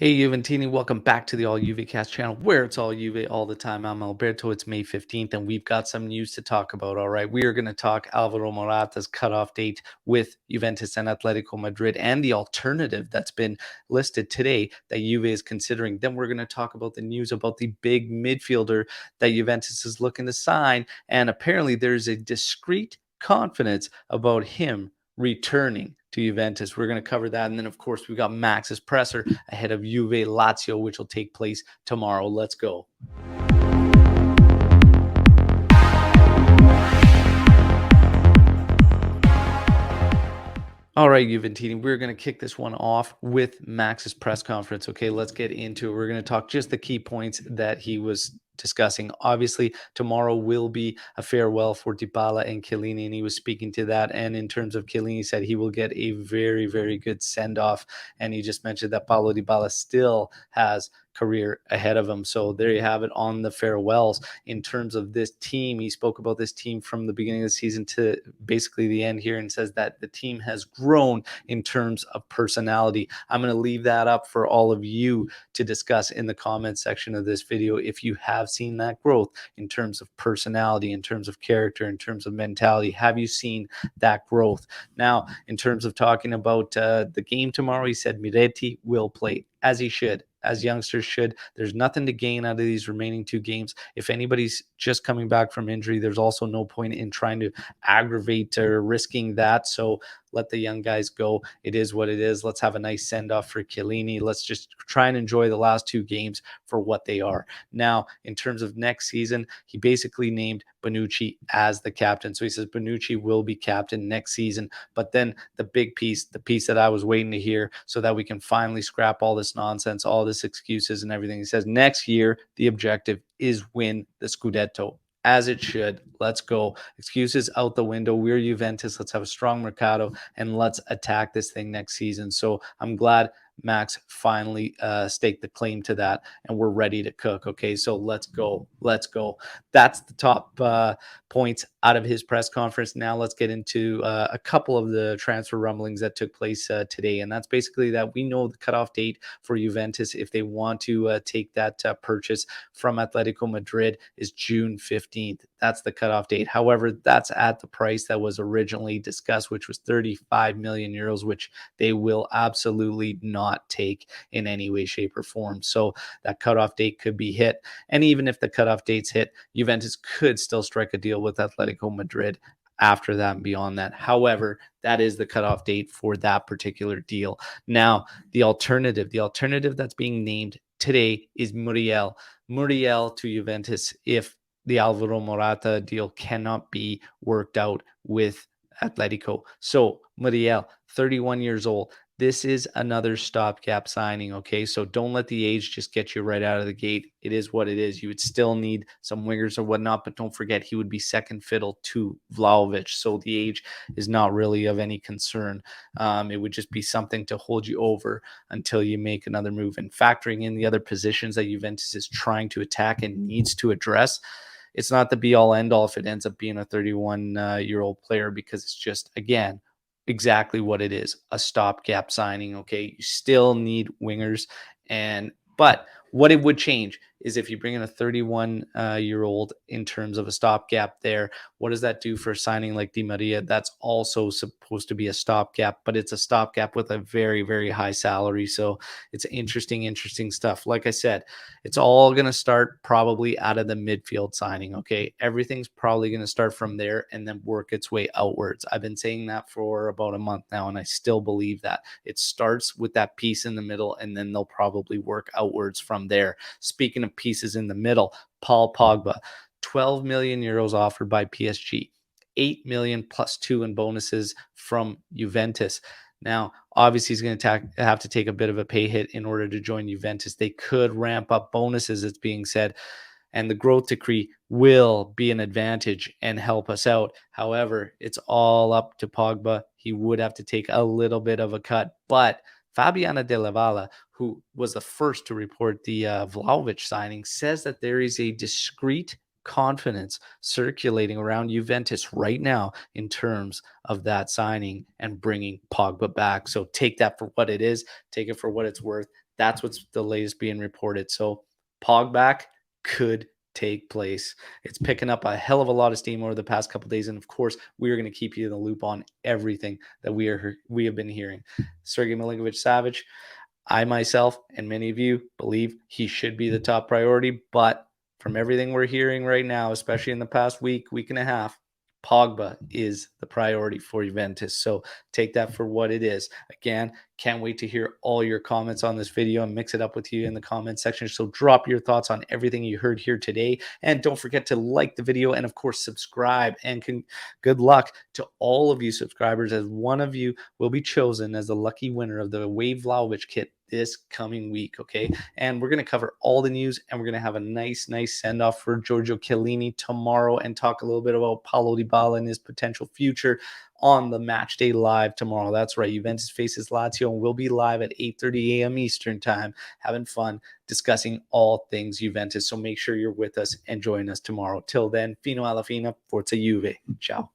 Hey Juventini, welcome back to the All Juve Cast channel where it's all Juve all the time. I'm Alberto. It's May 15th and we've got some news to talk about. All right, we are going to talk Alvaro Morata's cutoff date with Juventus and Atletico Madrid and the alternative that's been listed today that Juve is considering. Then we're going to talk about the news about the big midfielder that Juventus is looking to sign. And apparently there's a discreet confidence about him returning to Juventus. We're going to cover that. And then, of course, we've got Max's presser ahead of Juve Lazio, which will take place tomorrow. Let's go. All right, Juventini, we're going to kick this one off with Max's press conference. Okay, let's get into it. We're going to talk just the key points that he was discussing. Obviously, tomorrow will be a farewell for Dybala and Chiellini, and he was speaking to that. And in terms of Chiellini, he said he will get a very, very good send-off. And he just mentioned that Paulo Dybala still has career ahead of him. So there you have it on the farewells. In terms of this team, he spoke about this team from the beginning of the season to basically the end here and says that the team has grown in terms of personality. I'm going to leave that up for all of you to discuss in the comments section of this video if you have seen that growth in terms of personality, in terms of character, in terms of mentality. Have you seen that growth? Now, in terms of talking about the game tomorrow, he said Miretti will play, as he should, as youngsters should. There's nothing to gain out of these remaining two games. If anybody's just coming back from injury, there's also no point in trying to aggravate or risking that. So let the young guys go. It is what it is. Let's have a nice send-off for Chiellini. Let's just try and enjoy the last two games for what they are. Now, in terms of next season, he basically named Bonucci as the captain. So he says Bonucci will be captain next season. But then the big piece, the piece that I was waiting to hear so that we can finally scrap all this nonsense, all this excuses and everything. He says next year, the objective is win the Scudetto. As it should. Let's go. Excuses out the window. We're Juventus. Let's have a strong Mercado and let's attack this thing next season. So I'm glad Max finally staked the claim to that and we're ready to cook. Okay, so let's go. Let's go. That's the top points out of his press conference. Now let's get into a couple of the transfer rumblings that took place today. And that's basically that we know the cutoff date for Juventus if they want to take that purchase from Atletico Madrid is June 15th. That's the cutoff date. However, that's at the price that was originally discussed, which was 35 million euros, which they will absolutely not take in any way, shape, or form. So that cutoff date could be hit. And even if the cutoff date's hit, Juventus could still strike a deal with Atletico Madrid after that and beyond that. However, that is the cutoff date for that particular deal. Now, the alternative that's being named today is Muriel. Muriel to Juventus if the Alvaro Morata deal cannot be worked out with Atletico. So Muriel, 31 years old. This is another stopgap signing, okay? So don't let the age just get you right out of the gate. It is what it is. You would still need some wingers or whatnot, but don't forget he would be second fiddle to Vlahovic. So the age is not really of any concern. It would just be something to hold you over until you make another move. And factoring in the other positions that Juventus is trying to attack and needs to address, it's not the be-all, end-all if it ends up being a 31-year-old player because it's just, again, exactly what it is, a stopgap signing. Okay, you still need wingers, but what it would change is if you bring in a 31-year-old in terms of a stopgap there. What does that do for a signing like Di Maria? That's also supposed to be a stopgap, but it's a stopgap with a very, very high salary. So it's interesting stuff. Like I said, it's all going to start probably out of the midfield signing. Okay, everything's probably going to start from there and then work its way outwards. I've been saying that for about a month now, and I still believe that it starts with that piece in the middle, and then they'll probably work outwards from there. Speaking of pieces in the middle, Paul Pogba, 12 million euros offered by PSG, 8 million plus 2 in bonuses from Juventus. Now, obviously, he's going to have to take a bit of a pay hit in order to join Juventus. They could ramp up bonuses, it's being said, and the growth decree will be an advantage and help us out. However, it's all up to Pogba. He would have to take a little bit of a cut, but Fabiana Della Valle, who was the first to report the Vlahovic signing, says that there is a discreet confidence circulating around Juventus right now in terms of that signing and bringing Pogba back. So take that for what it is. Take it for what it's worth. That's what's the latest being reported. So Pogback could take place. It's picking up a hell of a lot of steam over the past couple of days, and of course, we are going to keep you in the loop on everything that we have been hearing. Sergei Milinkovic-Savic, I myself and many of you believe he should be the top priority, but from everything we're hearing right now, especially in the past week and a half, Pogba is the priority for Juventus. So take that for what it is. Again, can't wait to hear all your comments on this video and mix it up with you in the comment section. So drop your thoughts on everything you heard here today. And don't forget to like the video and, of course, subscribe. And good luck to all of you subscribers, as one of you will be chosen as the lucky winner of the Wave Vlahovic kit this coming week. Okay. And we're going to cover all the news, and we're going to have a nice send off for Giorgio Chiellini tomorrow and talk a little bit about Paulo Dybala and his potential future on the Match Day Live tomorrow. That's right. Juventus faces Lazio, and we'll be live at 8:30 a.m. Eastern time, having fun discussing all things Juventus. So make sure you're with us and join us tomorrow. Till then, fino alla fine, forza Juve. Ciao.